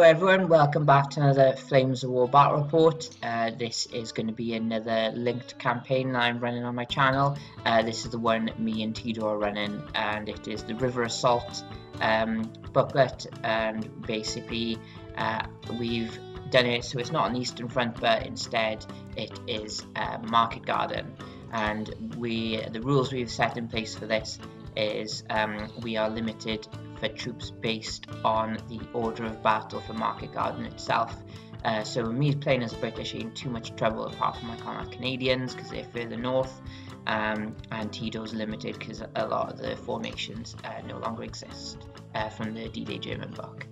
everyone, welcome back to another Flames of War Battle Report. This is going to be another linked campaign that I'm running on my channel. This is the one me and Tedor are running, and it is the River Assault booklet. And basically we've done it so it's not an Eastern Front, but instead it is Market Garden. And the rules we've set in place for this is we are limited for troops based on the order of battle for Market Garden itself. So me playing as British ain't too much trouble, apart from I can't have Canadians because they're further north, and Tedor's limited because a lot of the formations no longer exist from the D-Day German book.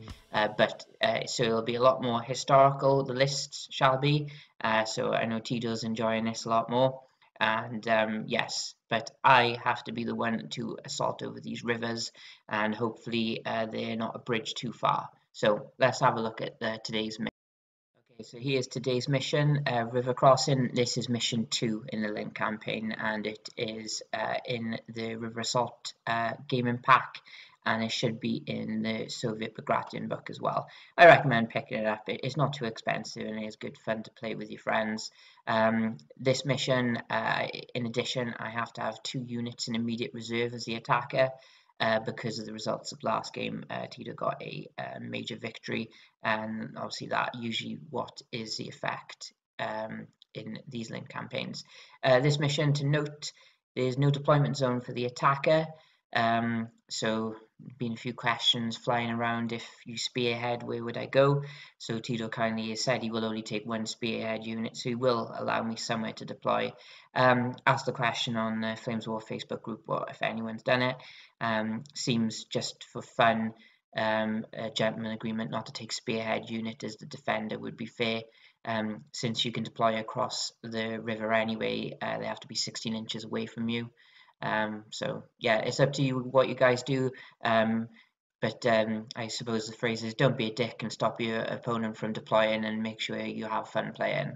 So it'll be a lot more historical, the lists shall be, so I know Tedor's enjoying this a lot more. And yes, but I have to be the one to assault over these rivers, and hopefully they're not a bridge too far. So let's have a look at today's mission. Okay, so here's today's mission, river crossing. This is mission 2 in the link campaign, and it is in the River Assault gaming pack, and it should be in the Soviet Bagration book as well. I recommend picking it up. It's not too expensive and it is good fun to play with your friends. This mission, in addition, I have to have 2 units in immediate reserve as the attacker because of the results of last game. Tedor got a major victory, and obviously that usually what is the effect in these link campaigns. This mission, to note, there's no deployment zone for the attacker. So been a few questions flying around: if you spearhead, where would I go? So Tedor kindly said he will only take 1 spearhead unit, so he will allow me somewhere to deploy. Asked the question on the Flames War Facebook group, what if anyone's done it. Seems just for fun, a gentleman agreement not to take spearhead unit as the defender would be fair. Since you can deploy across the river anyway, they have to be 16 inches away from you. So yeah, it's up to you what you guys do, but I suppose the phrase is don't be a dick and stop your opponent from deploying, and make sure you have fun playing.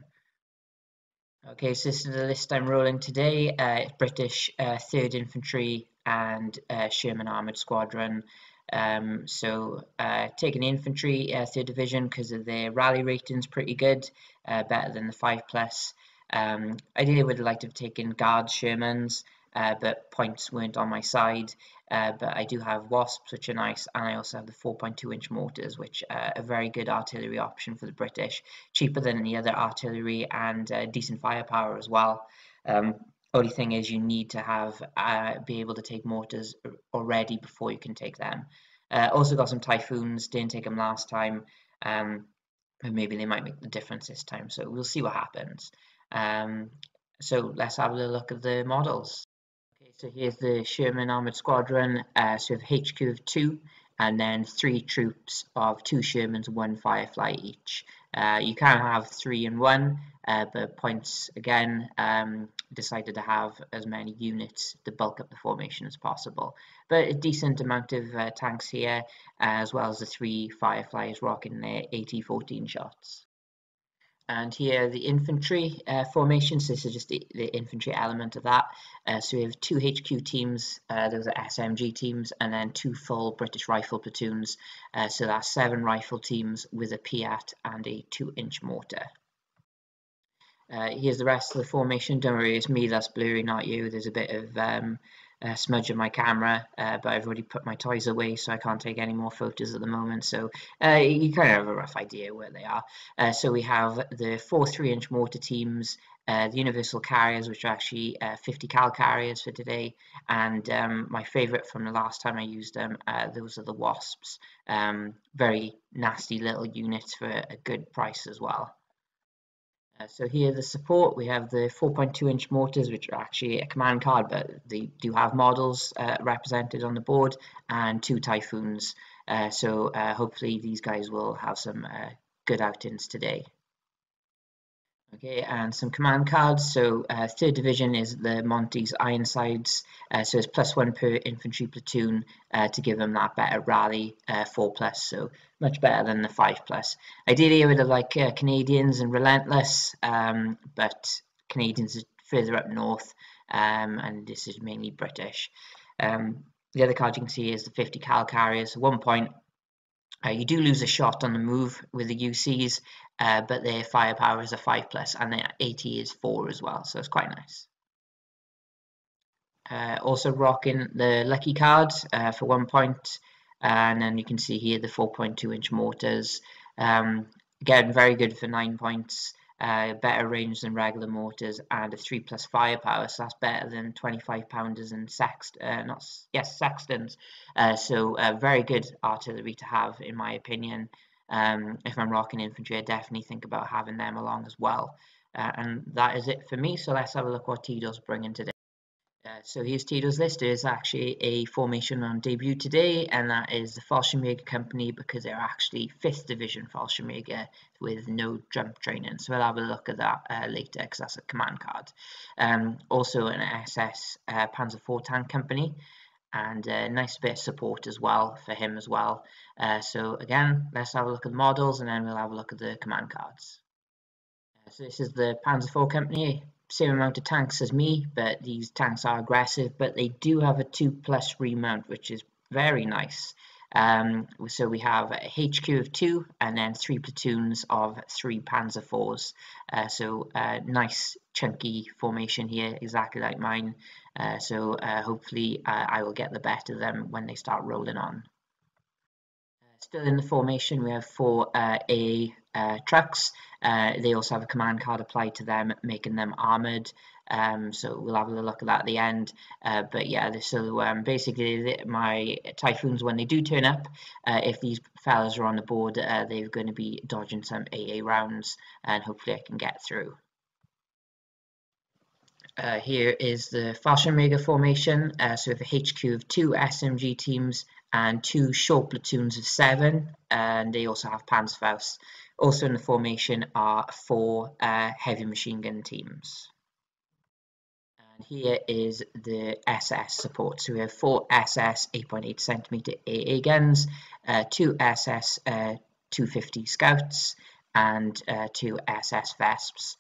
Okay, so this is the list I'm rolling today. It's British 3rd Infantry and Sherman Armoured Squadron. Taking infantry 3rd Division because of their rally ratings pretty good, better than the 5+. Ideally I would have liked to have taken Guards Shermans, but points weren't on my side. But I do have Wasps, which are nice, and I also have the 4.2-inch mortars, which are a very good artillery option for the British, cheaper than any other artillery, and decent firepower as well. Only thing is you need to have be able to take mortars already before you can take them. Also got some Typhoons, didn't take them last time, but maybe they might make the difference this time, so we'll see what happens. So let's have a little look at the models. So here's the Sherman Armoured Squadron. So we have HQ of 2, and then 3 troops of 2 Shermans, 1 Firefly each. You can have 3 and 1, but points again decided to have as many units to bulk up the formation as possible. But a decent amount of tanks here, as well as the 3 Fireflies rocking their AT-14 shots. And here the infantry formations. This is just the infantry element of that. So we have 2 HQ teams, those are SMG teams, and then 2 full British rifle platoons. So that's 7 rifle teams with a Piat and a 2-inch mortar. Here's the rest of the formation. Don't worry, it's me that's blurry, not you. There's a bit of smudge on my camera, but I've already put my toys away, so I can't take any more photos at the moment, so you kind of have a rough idea where they are. So we have the 4 3-inch mortar teams, the universal carriers, which are actually 50 cal carriers for today, and my favorite from the last time I used them, those are the Wasps. Very nasty little units for a good price as well. So here the support, we have the 4.2-inch mortars, which are actually a command card, but they do have models represented on the board, and 2 Typhoons. So hopefully these guys will have some good outings today. Okay, and some command cards. So 3rd Division is the Monty's Ironsides, so it's +1 per infantry platoon to give them that better rally, 4+, so much better than the 5+. Ideally I would have liked Canadians and Relentless, but Canadians are further up north, and this is mainly British. The other card you can see is the 50 cal carriers. 1 point, You do lose a shot on the move with the UCs, but their firepower is a 5+, and their AT is 4 as well, so it's quite nice. Also rocking the lucky cards for 1 point, and then you can see here the 4.2-inch mortars. Again, very good for 9 points. Better range than regular mortars, and a 3+ firepower, so that's better than 25-pounders and sextons. So very good artillery to have, in my opinion. If I'm rocking infantry, I definitely think about having them along as well. And that is it for me. So let's have a look what Tedor's bringing today. So here's Tedor's list. There is actually a formation on debut today, and that is the fallschirmjäger company, because they're actually 5th Division fallschirmjäger with no jump training. So we'll have a look at that later, because that's a command card. Also an SS Panzer IV tank company, and a nice bit of support as well for him as well. So again, let's have a look at the models, and then we'll have a look at the command cards. So this is the Panzer IV company. Same amount of tanks as me, but these tanks are aggressive, but they do have a 2+ remount, which is very nice. So we have a HQ of 2 and then 3 platoons of 3 Panzer IVs. So nice chunky formation here, exactly like mine. So hopefully I will get the better of them when they start rolling on. Still in the formation, we have 4 A trucks. They also have a command card applied to them, making them armoured. So we'll have a look at that at the end. But yeah, so basically my Typhoons, when they do turn up, if these fellas are on the board, they're going to be dodging some AA rounds, and hopefully I can get through. Here is the fallschirmjäger formation. So we have a HQ of 2 SMG teams and 2 short platoons of 7, and they also have Panzerfaust. Also in the formation are 4 heavy machine gun teams. And here is the SS support. So we have 4 SS 8.8cm AA guns, 2 SS 250 Scouts, and 2 SS Vesps.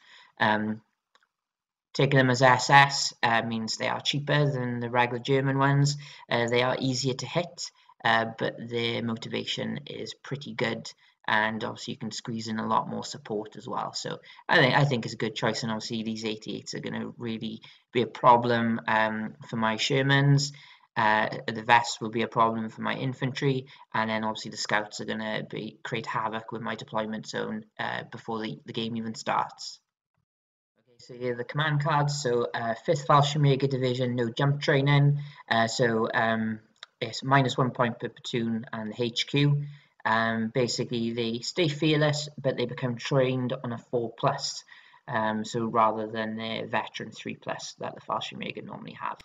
Taking them as SS means they are cheaper than the regular German ones. They are easier to hit, but their motivation is pretty good, and obviously you can squeeze in a lot more support as well. So I think it's a good choice, and obviously these 88s are going to really be a problem for my Shermans. The Vests will be a problem for my infantry, and then obviously the Scouts are going to create havoc with my deployment zone before the game even starts. So here are the command cards. So 5th Fallschirmjäger Division, no jump training. So it's -1 point per platoon and the HQ. Basically, they stay fearless, but they become trained on a 4+. So rather than the veteran 3+ that the Fallschirmjäger normally have.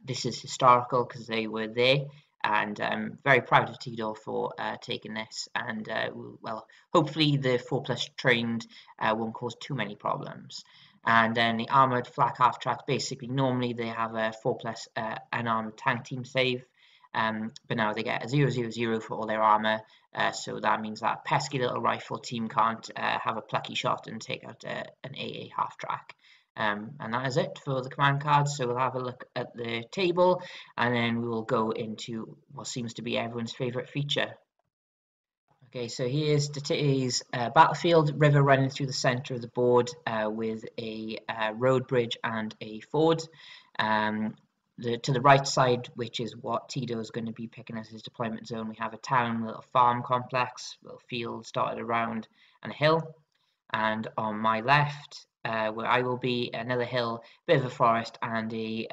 This is historical because they were there. And I'm very proud of Tedor for taking this. And well, hopefully the 4+ trained won't cause too many problems. And then the armoured flak half tracks, basically normally they have a 4+ unarmed tank team save, but now they get a 0/0/0 for all their armour. So that means that pesky little rifle team can't have a plucky shot and take out an AA half track. And that is it for the command cards. So we'll have a look at the table, and then we will go into what seems to be everyone's favourite feature. Okay, so here's today's battlefield, river running through the centre of the board with a road bridge and a ford. To the right side, which is what Tedor is going to be picking as his deployment zone, we have a town, a little farm complex, a little field started around, and a hill. And on my left, where I will be, another hill, bit of a forest, and a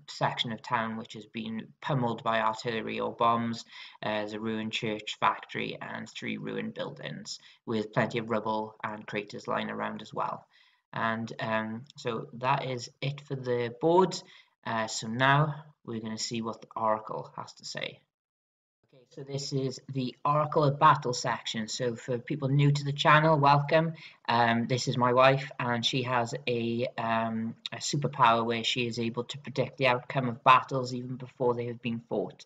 section of town which has been pummeled by artillery or bombs. There's a ruined church, factory, and 3 ruined buildings with plenty of rubble and craters lying around as well. And so that is it for the board. So now we're going to see what the Oracle has to say. Okay, so this is the Oracle of Battle section. So for people new to the channel, welcome. This is my wife, and she has a superpower where she is able to predict the outcome of battles even before they have been fought.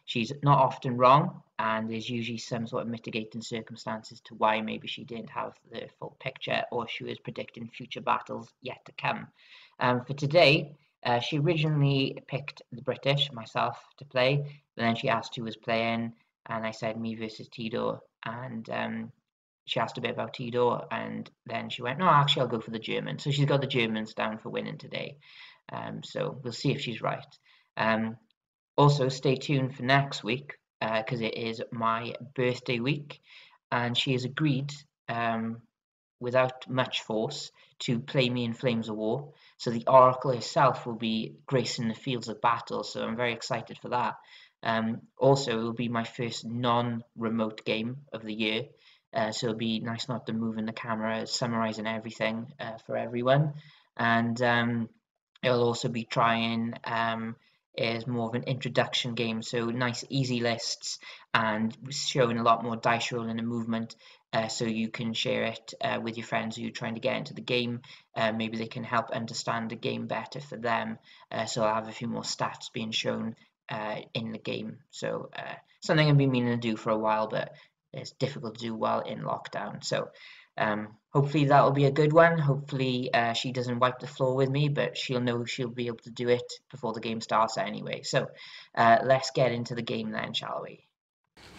She's not often wrong, and there's usually some sort of mitigating circumstances to why maybe she didn't have the full picture, or she was predicting future battles yet to come. For today, she originally picked the British, myself, to play, but then she asked who was playing, and I said me versus Tedor, and she asked a bit about Tedor, and then she went, no, actually I'll go for the German. So she's got the Germans down for winning today. So we'll see if she's right. Also, stay tuned for next week, because it is my birthday week, and she has agreed, without much force, to play me in Flames of War. So the Oracle herself will be gracing the fields of battle, so I'm very excited for that. Also, it will be my first non-remote game of the year, so it'll be nice not to move in the camera, summarizing everything for everyone. And it'll also be trying is more of an introduction game, so nice easy lists and showing a lot more dice rolling and movement, so you can share it with your friends who are trying to get into the game. Maybe they can help understand the game better for them, so I'll have a few more stats being shown in the game. So something I've been meaning to do for a while, but it's difficult to do while in lockdown. So hopefully that will be a good one. Hopefully she doesn't wipe the floor with me, but she'll know she'll be able to do it before the game starts anyway. So let's get into the game then, shall we?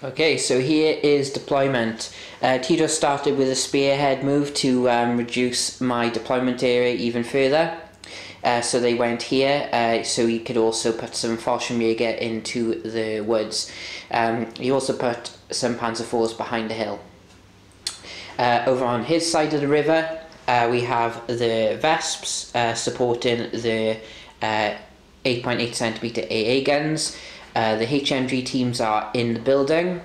Okay, so here is deployment. Tedor started with a spearhead move to reduce my deployment area even further. So they went here, so he could also put some fallschirmjäger into the woods. He also put some Panzer IVs behind the hill. Over on his side of the river, we have the Vesps supporting the 8.8cm AA guns. The HMG teams are in the building.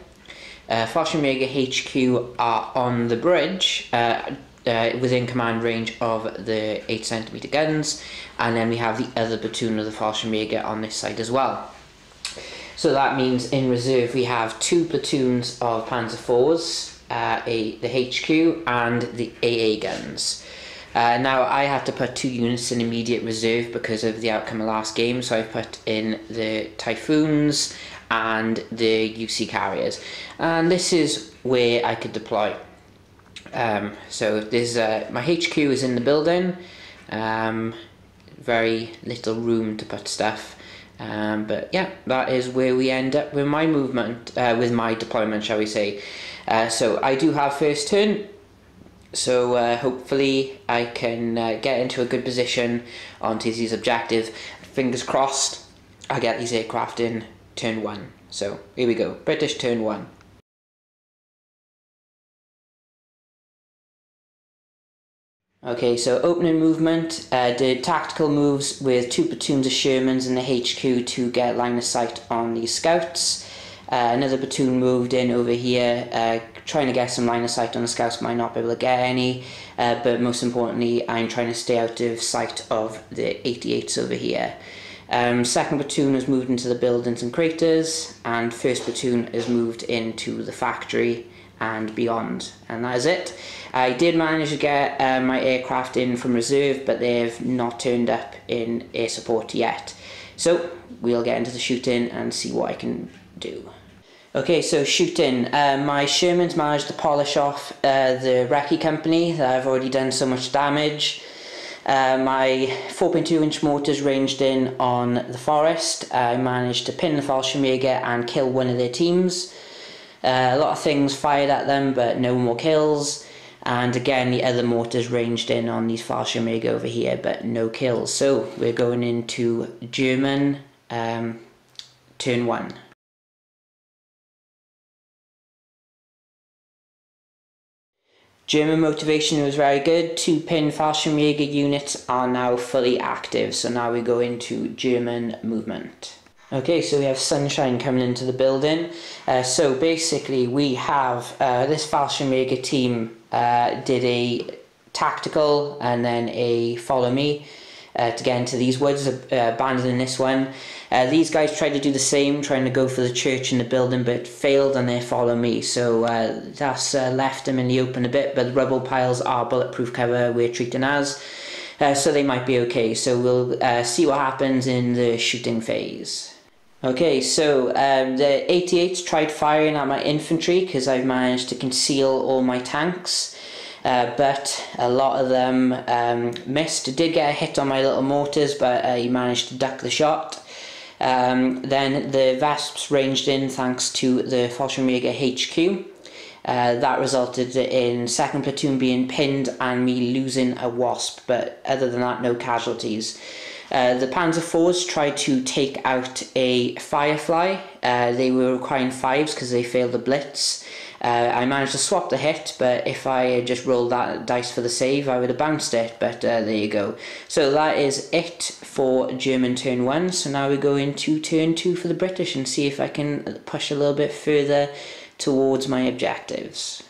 Fallschirmjäger HQ are on the bridge, within command range of the 8cm guns, and then we have the other platoon of the fallschirmjäger on this side as well. So that means in reserve we have 2 platoons of Panzer IVs, the HQ and the AA guns. Now I had to put 2 units in immediate reserve because of the outcome of last game, so I put in the Typhoons and the UC carriers, and this is where I could deploy. So this my HQ is in the building, very little room to put stuff, but yeah, that is where we end up with my movement, with my deployment, shall we say. So I do have first turn, so hopefully I can get into a good position onto these objectives. Fingers crossed I get these aircraft in turn 1. So here we go, British turn 1. Okay, so opening movement, did tactical moves with 2 platoons of Shermans in the HQ to get line of sight on these scouts. Another platoon moved in over here, trying to get some line of sight on the scouts, might not be able to get any, but most importantly I'm trying to stay out of sight of the 88s over here. Second platoon has moved into the buildings and craters, and first platoon has moved into the factory and beyond, and that is it. I did manage to get my aircraft in from reserve, but they've not turned up in air support yet. So we'll get into the shooting and see what I can do. Okay, so shooting. My Shermans managed to polish off the recce company that I've already done so much damage. My 4.2-inch mortars ranged in on the forest. I managed to pin the fallschirmjäger and kill one of their teams. A lot of things fired at them, but no more kills. And again, the other mortars ranged in on these fallschirmjäger over here, but no kills. So we're going into German turn 1. German motivation was very good. 2 pin fallschirmjäger units are now fully active, so now we go into German movement. Okay, so we have sunshine coming into the building. So basically we have this fallschirmjäger team did a tactical and then a follow me to get into these woods, abandoning this one. These guys tried to do the same, trying to go for the church in the building, but failed on their follow me. So that's left them in the open a bit, but the rubble piles are bulletproof cover we're treating as. So they might be okay. So we'll see what happens in the shooting phase. Okay, so the 88s tried firing at my infantry because I've managed to conceal all my tanks, but a lot of them missed. Did get a hit on my little mortars, but he managed to duck the shot. Then the Vesps ranged in thanks to the fallschirmjäger HQ. That resulted in 2nd Platoon being pinned and me losing a Wasp, but other than that, no casualties. The Panzer IVs tried to take out a Firefly. They were requiring 5s because they failed the Blitz. I managed to swap the hit, but if I had just rolled that dice for the save, I would have bounced it, but there you go. So that is it for German turn 1, so now we go into turn 2 for the British and see if I can push a little bit further towards my objectives.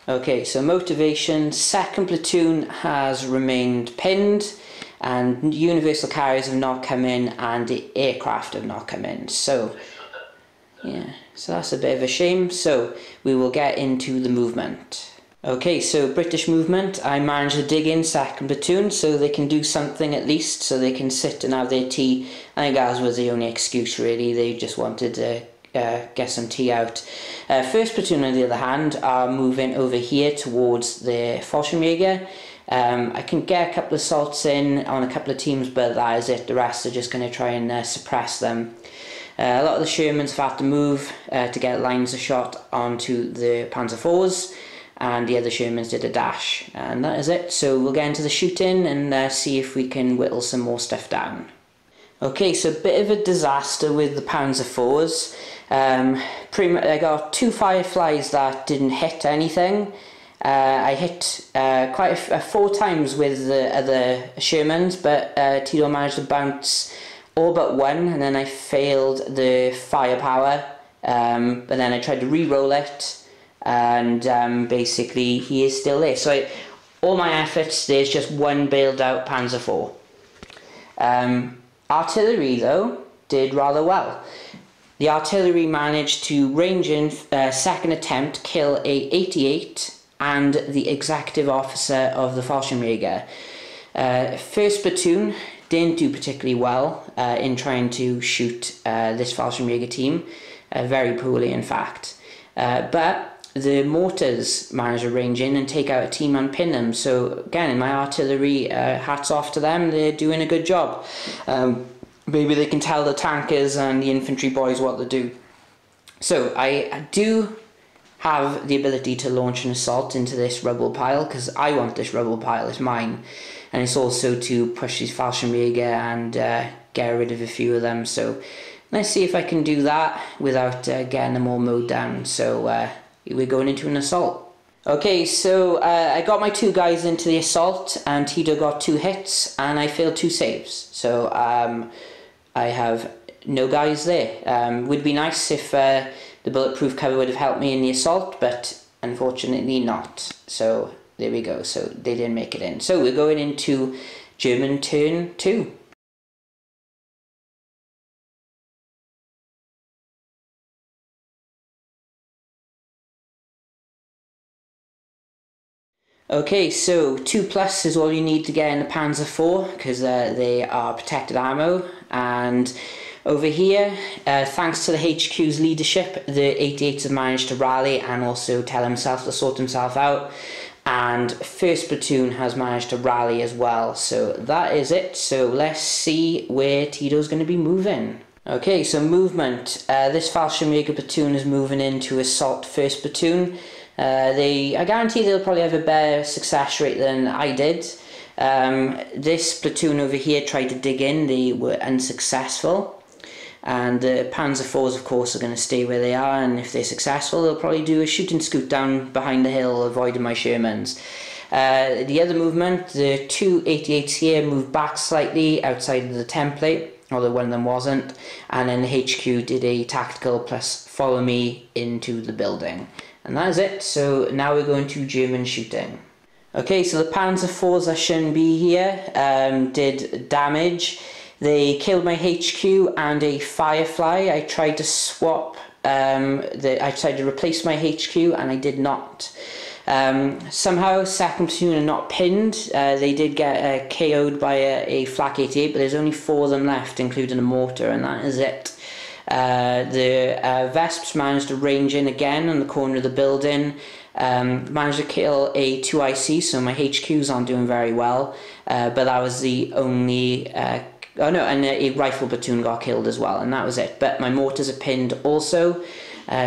Okay, so motivation, 2nd Platoon has remained pinned, and universal carriers have not come in, and the aircraft have not come in. So, yeah, so that's a bit of a shame. So, we will get into the movement. Okay, so British movement, I managed to dig in 2nd Platoon so they can do something at least, so they can sit and have their tea. I think that was the only excuse really, they just wanted to get some tea out. 1st Platoon on the other hand are moving over here towards the fallschirmjäger. I can get a couple of assaults in on a couple of teams, but that is it. The rest are just going to try and suppress them. A lot of the Shermans have had to move to get lines of shot onto the Panzer IVs, and the other Shermans did a dash, and that is it. So we'll get into the shooting and see if we can whittle some more stuff down. Okay, so a bit of a disaster with the Panzer IVs. I got 2 Fireflies that didn't hit anything. I hit quite 4 times with the other Shermans, but Tedor managed to bounce all but 1, and then I failed the firepower. But then I tried to re-roll it, and basically he is still there. So all my efforts, there's just 1 bailed out Panzer IV. Artillery though did rather well. The artillery managed to range in 2nd attempt, kill a 88 and the executive officer of the fallschirmjäger. 1st Platoon didn't do particularly well in trying to shoot this fallschirmjäger team, very poorly in fact. But the mortars managed to range in and take out a team and pin them. So again, in my artillery, hats off to them, they're doing a good job. Maybe they can tell the tankers and the infantry boys what to do. So I do have the ability to launch an assault into this rubble pile, because I want this rubble pile, it's mine. And it's also to push these fallschirmjäger and get rid of a few of them. So let's see if I can do that without getting them all mowed down. So we're going into an assault. Okay, so I got my 2 guys into the assault, and Tedor got 2 hits, and I failed 2 saves. So I have no guys there. Would be nice if the bulletproof cover would have helped me in the assault, but unfortunately not. So there we go, so they didn't make it in. So we're going into German turn 2. Okay, so 2+ is all you need to get in the Panzer IV, because they are protected ammo. And over here, thanks to the HQ's leadership, the 88s have managed to rally and also tell himself to sort himself out. And 1st Platoon has managed to rally as well. So that is it. So let's see where Tedor's going to be moving. Okay, so movement. This fallschirmjäger platoon is moving in to assault 1st Platoon. I guarantee they'll probably have a better success rate than I did. This platoon over here tried to dig in, they were unsuccessful. And the Panzer IVs, of course, are going to stay where they are, and if they're successful, they'll probably do a shooting scoot down behind the hill, avoiding my Shermans. The other movement, the 2 88s here moved back slightly outside of the template, although one of them wasn't, and then the HQ did a tactical plus follow me into the building. And that is it. So now we're going to German shooting. Okay, so the Panzer IVs that shouldn't be here did damage. They killed my HQ and a Firefly. I tried to swap, I tried to replace my HQ and I did not. Somehow 2nd Platoon are not pinned. They did get KO'd by a Flak 88, but there's only 4 of them left, including a mortar, and that is it. The Vesps managed to range in again on the corner of the building. Managed to kill a 2IC, so my HQs aren't doing very well, but that was the only, oh no, and a rifle platoon got killed as well, and that was it. But my mortars are pinned also,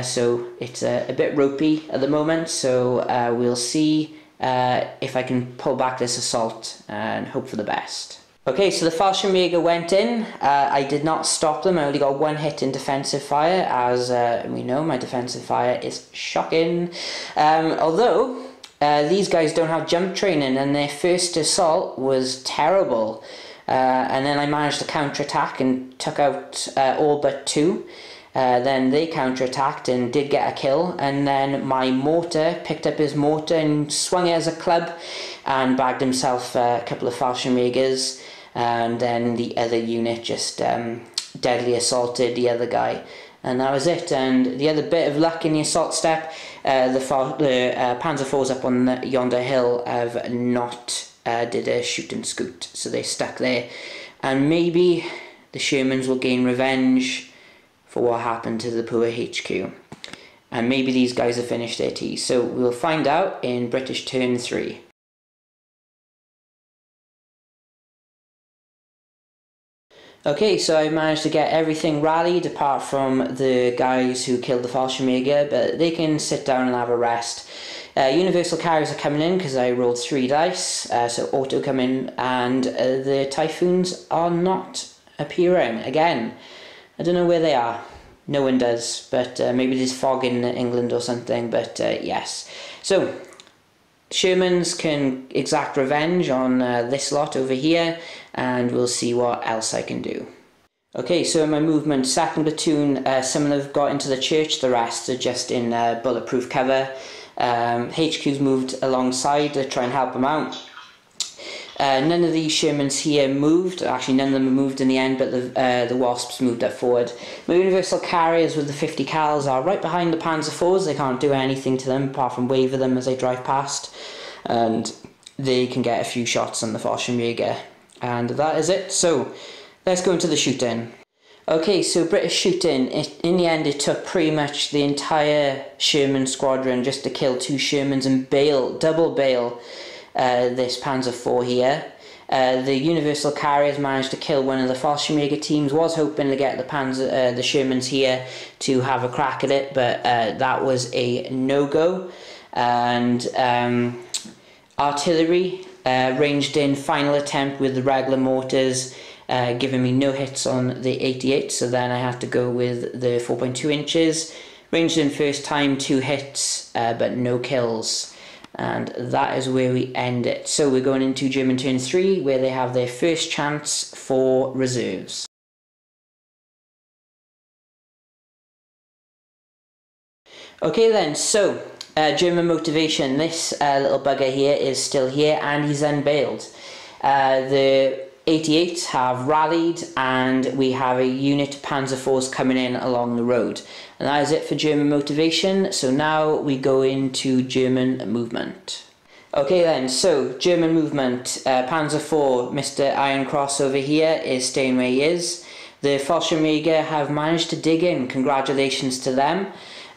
so it's a bit ropey at the moment, so we'll see if I can pull back this assault and hope for the best. Okay, so the fallschirmjäger went in. I did not stop them. I only got one hit in defensive fire, as we know my defensive fire is shocking. Although these guys don't have jump training, and their first assault was terrible. And then I managed to counterattack and took out all but two. Then they counterattacked and did get a kill, and then my mortar picked up his mortar and swung it as a club and bagged himself a couple of fallschirmjägers. And then the other unit just deadly assaulted the other guy, and that was it. And the other bit of luck in the assault step, the Panzer IVs up on yonder hill have not did a shoot and scoot, so they stuck there, and maybe the Shermans will gain revenge for what happened to the poor HQ, and maybe these guys have finished their tea. So we'll find out in British turn 3. Okay, so I managed to get everything rallied apart from the guys who killed the fallschirmjäger, but they can sit down and have a rest. Universal carriers are coming in because I rolled 3 dice, so auto come in, and the Typhoons are not appearing again. I don't know where they are. No one does, but maybe there's fog in England or something, but yes. So Shermans can exact revenge on this lot over here, and we'll see what else I can do. Okay, so in my movement, 2nd platoon, some of them have got into the church, the rest are just in bulletproof cover. HQ's moved alongside to try and help them out. None of these Shermans here moved. Actually, none of them moved in the end, but the Wasps moved up forward. My universal carriers with the 50 cals are right behind the Panzer IVs. They can't do anything to them apart from wave at them as they drive past, and they can get a few shots on the fallschirmjäger. And that is it. So let's go into the shooting. Okay, so British shooting, in the end it took pretty much the entire Sherman squadron just to kill 2 Shermans and double bail this Panzer IV here. The universal carriers managed to kill one of the fallschirmjäger teams. Was hoping to get the Shermans here to have a crack at it, but that was a no-go. And artillery ranged in, final attempt with the regular mortars, giving me no hits on the 88, so then I had to go with the 4.2 inches. Ranged in first time, 2 hits, but no kills. And that is where we end it. So we're going into German turn 3, where they have their first chance for reserves. Okay then, so German motivation. This little bugger here is still here, and he's unbailed. The 88s have rallied, and we have a unit of Panzer IVs coming in along the road. And that is it for German motivation. So now we go into German movement. Okay then, so German movement. Panzer IV, Mr. Iron Cross over here, is staying where he is. The Fallschirmjäger have managed to dig in. Congratulations to them.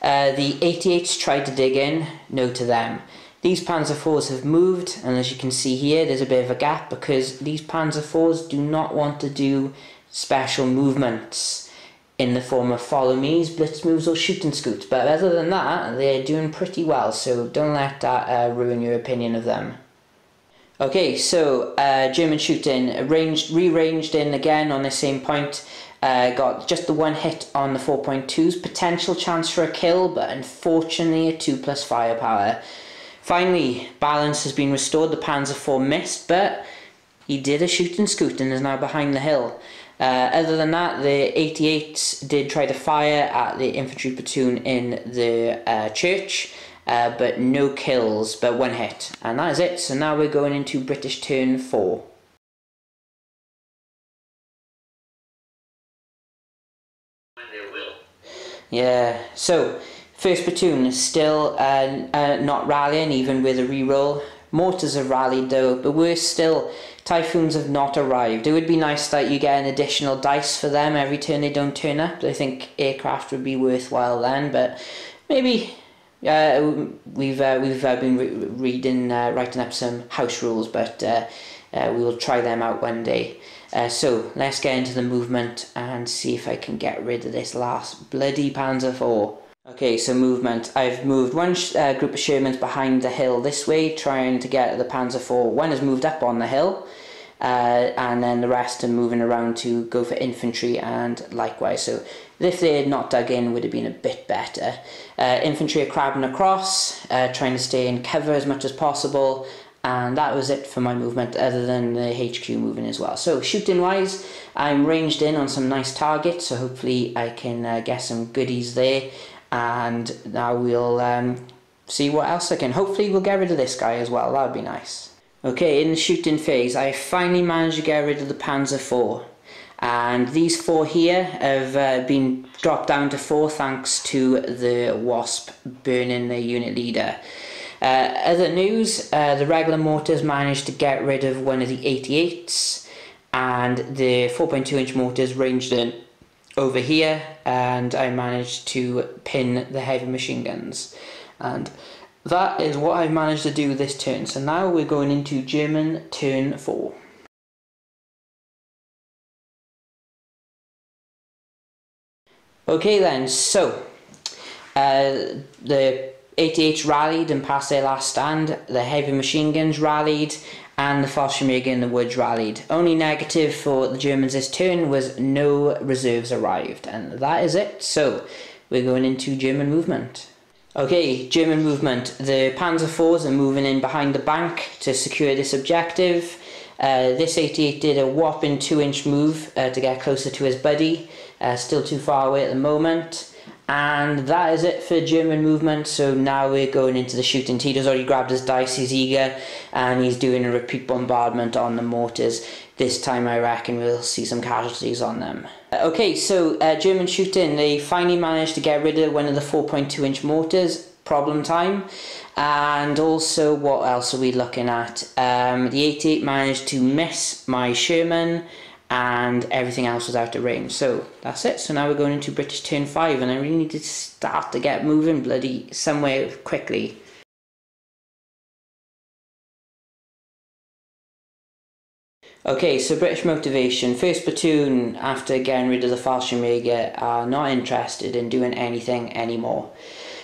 The 88s tried to dig in. No to them. These Panzer IVs have moved, and as you can see here, there's a bit of a gap because these Panzer IVs do not want to do special movements in the form of follow me's, blitz moves or shoot and scoots. But other than that, they're doing pretty well, so don't let that ruin your opinion of them. Okay, so German shooting, re-ranged in again on the same point. Got just the 1 hit on the 4.2s, potential chance for a kill, but unfortunately a 2+ firepower. Finally, balance has been restored. The Panzer IV missed, but he did a shoot and scoot and is now behind the hill. Other than that, the 88s did try to fire at the infantry platoon in the church, but no kills, but 1 hit. And that is it. So now we're going into British turn 4. Yeah, so first platoon is still not rallying even with a reroll. Mortars have rallied though, but worse still, Typhoons have not arrived. It would be nice that you get an additional dice for them every turn they don't turn up. I think aircraft would be worthwhile then, but maybe we've been writing up some house rules, but we will try them out one day. So let's get into the movement and see if I can get rid of this last bloody Panzer IV. Okay, so movement. I've moved one group of Shermans behind the hill this way, trying to get the Panzer IV. One has moved up on the hill, and then the rest are moving around to go for infantry and likewise. So if they had not dug in, it would have been a bit better. Infantry are crabbing across, trying to stay in cover as much as possible. And that was it for my movement, other than the HQ moving as well. So shooting wise, I'm ranged in on some nice targets, so hopefully I can get some goodies there. And now we'll see what else I can. Hopefully we'll get rid of this guy as well, that would be nice. Okay, in the shooting phase, I finally managed to get rid of the Panzer IV. And these 4 here have been dropped down to 4 thanks to the Wasp burning their unit leader. Other news, the regular mortars managed to get rid of one of the 88s, and the 4.2 inch mortars ranged in over here, and I managed to pin the heavy machine guns. And that is what I've managed to do this turn. So now we're going into German turn 4. Okay then, so the 88s rallied and passed their last stand, the heavy machine guns rallied, and the fallschirmjäger in the woods rallied. Only negative for the Germans this turn was no reserves arrived, and that is it. So we're going into German movement. Okay, German movement. The Panzer IVs are moving in behind the bank to secure this objective. This 88 did a whopping 2-inch move to get closer to his buddy, still too far away at the moment. And that is it for German movement. So now we're going into the shooting. Tedor's already grabbed his dice, he's eager, and he's doing a repeat bombardment on the mortars. This time I reckon we'll see some casualties on them. Okay, so German shooting, they finally managed to get rid of one of the 4.2 inch mortars. Problem time. And also, what else are we looking at? The 88 managed to miss my Sherman, and everything else was out of range. So that's it. So now we're going into British turn 5, and I really need to start to get moving bloody somewhere quickly. Okay, so British motivation. First platoon, after getting rid of the fallschirmjäger, are not interested in doing anything anymore.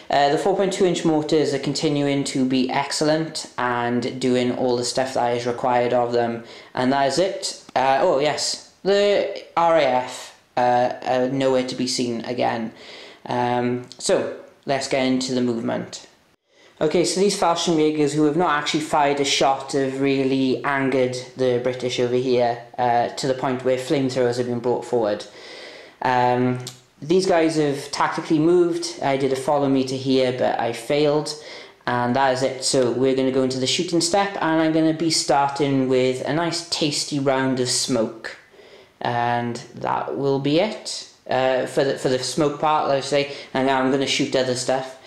The 4.2 inch mortars are continuing to be excellent and doing all the stuff that is required of them, and that is it. Oh yes, the RAF are nowhere to be seen again. So let's get into the movement. Okay, so these fallschirmjägers who have not actually fired a shot have really angered the British over here to the point where flamethrowers have been brought forward. These guys have tactically moved. I did a follow me to here, but I failed, and that is it. So we're going to go into the shooting step, and I'm going to be starting with a nice tasty round of smoke, and that will be it for the smoke part, let's say. And now I'm going to shoot other stuff,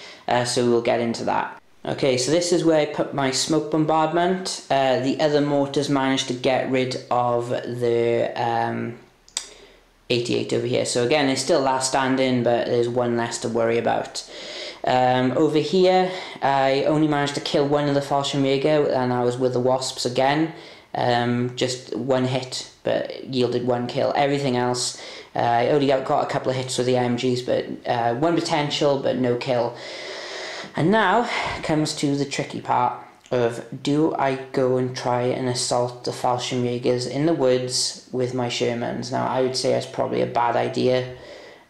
so we'll get into that. Okay, so this is where I put my smoke bombardment. The other mortars managed to get rid of the 88 over here. So again, it's still last standing, but there's one less to worry about. Over here, I only managed to kill one of the fallschirmjäger, and I was with the Wasps again. Just one hit, but yielded one kill. Everything else, I only got a couple of hits with the MGs, but one potential, but no kill. And now comes to the tricky part of, do I go and try and assault the fallschirmjägers in the woods with my Shermans? Now I would say that's probably a bad idea,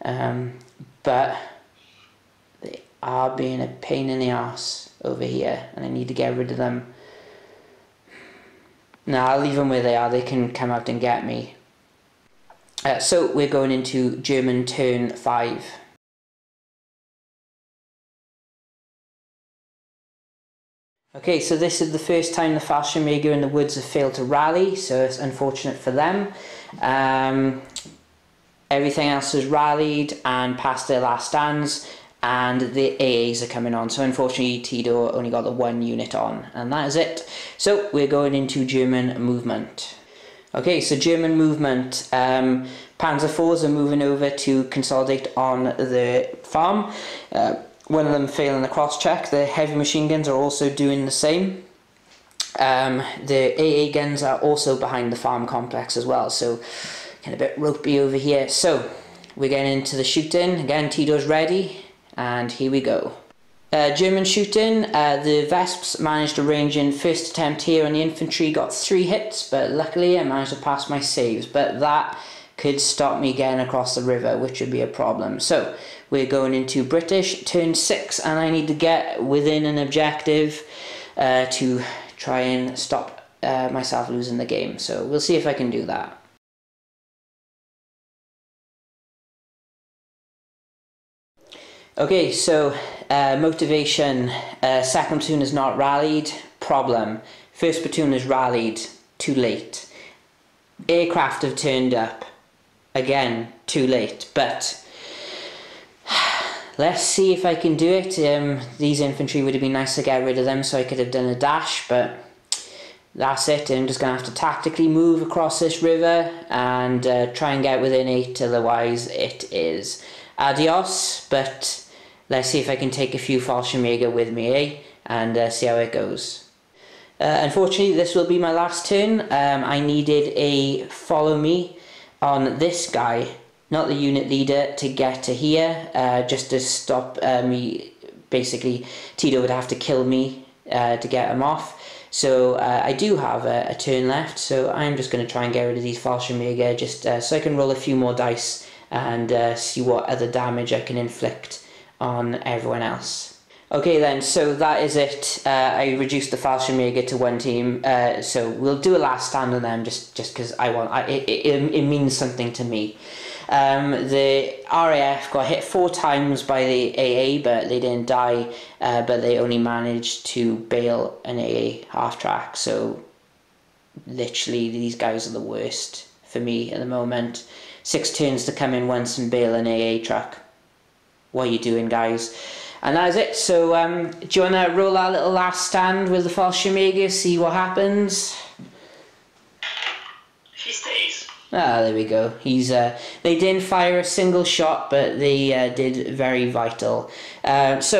but they are being a pain in the arse over here, and I need to get rid of them. Now I'll leave them where they are, they can come out and get me. So we're going into German turn 5. Okay, so this is the first time the fallschirmjäger in the woods have failed to rally, so it's unfortunate for them. Everything else has rallied and passed their last stands. and the AAs are coming on. So unfortunately Tedor only got the 1 unit on, and that is it. So we're going into German movement. Okay, so German movement, Panzer IVs are moving over to consolidate on the farm. One of them failing the cross-check. The heavy machine guns are also doing the same. The AA guns are also behind the farm complex as well, so kind of a bit ropey over here. So we're getting into the shooting. Again, Tedor's ready, and here we go. German shooting, the Vesps managed to range in first attempt here on the infantry, got 3 hits, but luckily I managed to pass my saves, but that could stop me getting across the river, which would be a problem. So we're going into British, turn 6, and I need to get within an objective to try and stop myself losing the game. So we'll see if I can do that. Okay, so motivation, second platoon is not rallied, problem. First platoon is rallied, too late. Aircraft have turned up, again, too late, but let's see if I can do it. These infantry would have been nice to get rid of them so I could have done a dash, but that's it. I'm just going to have to tactically move across this river and try and get within 8, otherwise it is adios, but let's see if I can take a few fallschirmjäger with me, and see how it goes. Unfortunately, this will be my last turn. I needed a follow me on this guy, not the unit leader, to get to here, just to stop me. Basically, Tedor would have to kill me to get him off. So I do have a turn left, so I'm just going to try and get rid of these fallschirmjäger, just so I can roll a few more dice and see what other damage I can inflict on everyone else. Okay then, so that is it. I reduced the fallschirmjäger to 1 team, so we'll do a last stand on them just because it means something to me. The RAF got hit 4 times by the AA, but they didn't die, but they only managed to bail an AA half-track, so literally these guys are the worst for me at the moment. 6 turns to come in once and bail an AA truck. What are you doing, guys? And that is it. So do you want to roll our little last stand with the fallschirmjäger, see what happens? He stays. Ah, there we go. He's they didn't fire a single shot, but they did very vital. There's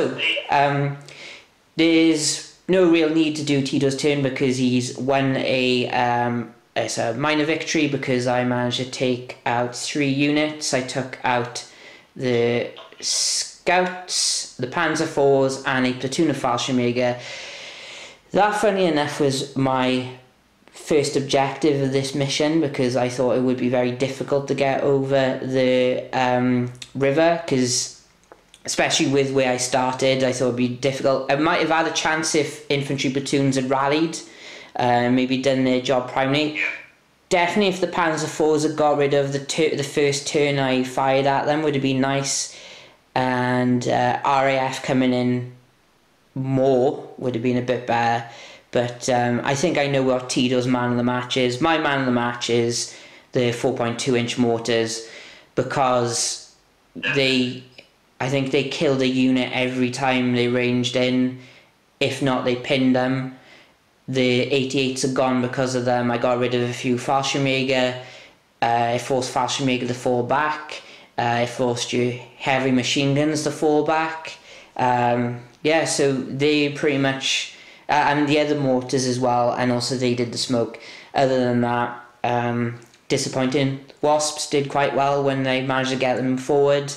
no real need to do Tedor's turn because he's won it's a minor victory because I managed to take out 3 units. I took out the scouts, the Panzer IVs, and a platoon of fallschirmjäger. That, funny enough, was my first objective of this mission because I thought it would be very difficult to get over the river, because especially with where I started, I thought it would be difficult. I might have had a chance if infantry platoons had rallied, maybe done their job primarily. Definitely if the Panzer IVs had got rid of the first turn I fired at them would have been nice, and RAF coming in more would have been a bit better. But I think I know what Tedor's man of the match is. My man of the match is the 4.2-inch mortars, because I think they killed a unit every time they ranged in. If not, they pinned them. The 88s are gone because of them. I got rid of a few fallschirmjäger. I forced fallschirmjäger to fall back. I forced your heavy machine guns to fall back. Yeah, so they pretty much... and the other mortars as well, and also they did the smoke. Other than that, disappointing. Wasps did quite well when they managed to get them forward.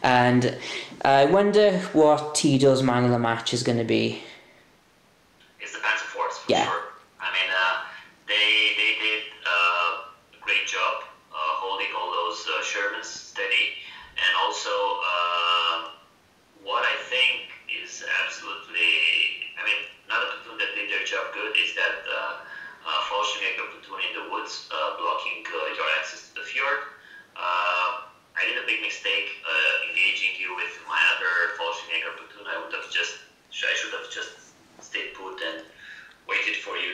And I wonder what Tedor's man of the match is going to be. It's the Panzer IVs, for yeah. sure. I mean, they did a great job holding all those Shermans steady. And also, what I think is absolutely... I mean, another platoon that did their job good is that fallschirmjäger platoon in the woods blocking your access to the fjord. I did a big mistake engaging you with my other fallschirmjäger platoon. I should have just stayed put and waited for you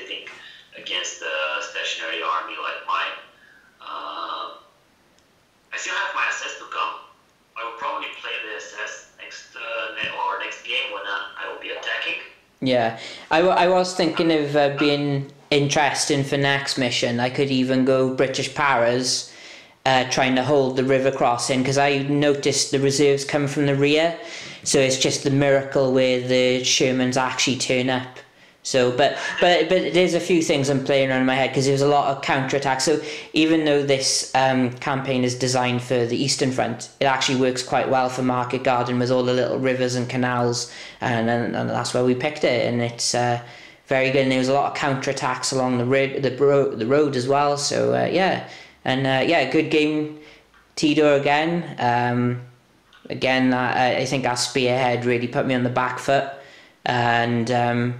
sitting against a stationary army like mine. I still have my SS to come. I will probably play the SS next game when I will be attacking. Yeah, I was thinking of being interesting for next mission. I could even go British Paras, trying to hold the river crossing, because I noticed the reserves come from the rear, so it's just the miracle where the Shermans actually turn up. So, but there's a few things I'm playing around in my head, because there's a lot of counterattacks. So even though this campaign is designed for the Eastern Front, it actually works quite well for Market Garden with all the little rivers and canals, and that's where we picked it, and it's very good. And there was a lot of counterattacks along the road as well. So yeah, and yeah, good game, Tedor again. Again, I think that spearhead really put me on the back foot, and.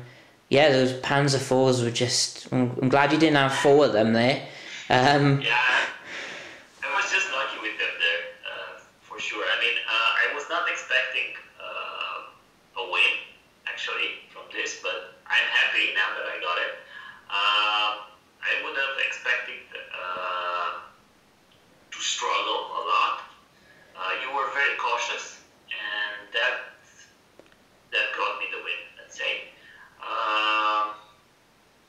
Yeah, those Panzer IVs were just... I'm glad you didn't have 4 of them there. Yeah, I was just lucky with them there, for sure. I mean, I was not expecting a win, actually, from this, but I'm happy now that I got it. I would have expected to struggle a lot. You were very cautious, and that got me the win, let's say.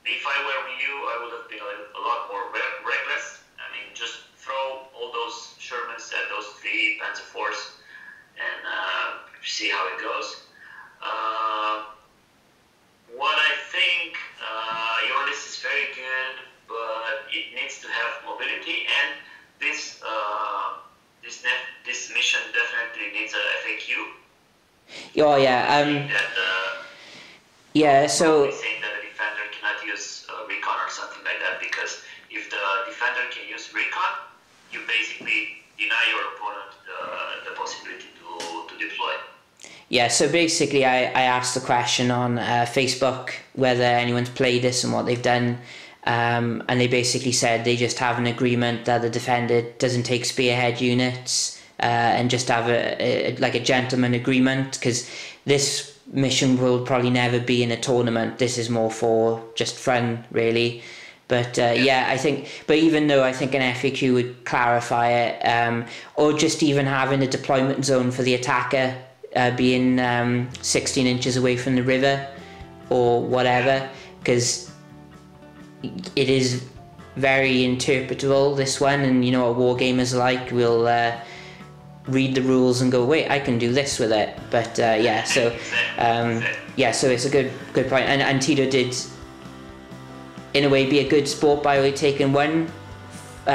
If I were you, I would have been a lot more reckless. I mean, just throw all those Shermans at those 3 Panzer IVs and see how it goes. What I think, your list is very good, but it needs to have mobility, and this mission definitely needs a FAQ. Oh yeah. Yeah, so... saying that a defender cannot use recon or something like that, because if the defender can use recon, you basically deny your opponent the possibility to deploy. Yeah, so basically I asked the question on Facebook whether anyone's played this and what they've done, and they basically said they just have an agreement that the defender doesn't take spearhead units, and just have a gentleman agreement, because this mission will probably never be in a tournament. This is more for just fun, really. But yeah, I think, but even though I think an FAQ would clarify it, or just even having a deployment zone for the attacker being 16 inches away from the river or whatever, because it is very interpretable, this one, and you know what wargamers are like. We'll read the rules and go, wait, I can do this with it. But yeah, so yeah, so it's a good point. And Tedor did, in a way, be a good sport by only taking 1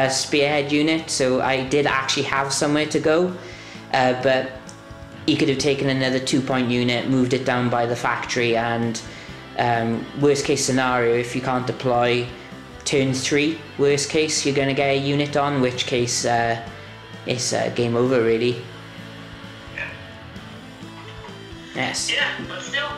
spearhead unit. So I did actually have somewhere to go, but he could have taken another 2-point unit, moved it down by the factory, and worst case scenario, if you can't deploy turn 3, worst case, you're going to get a unit on, which case it's game over, really. Yeah. Yes. Yeah, but still,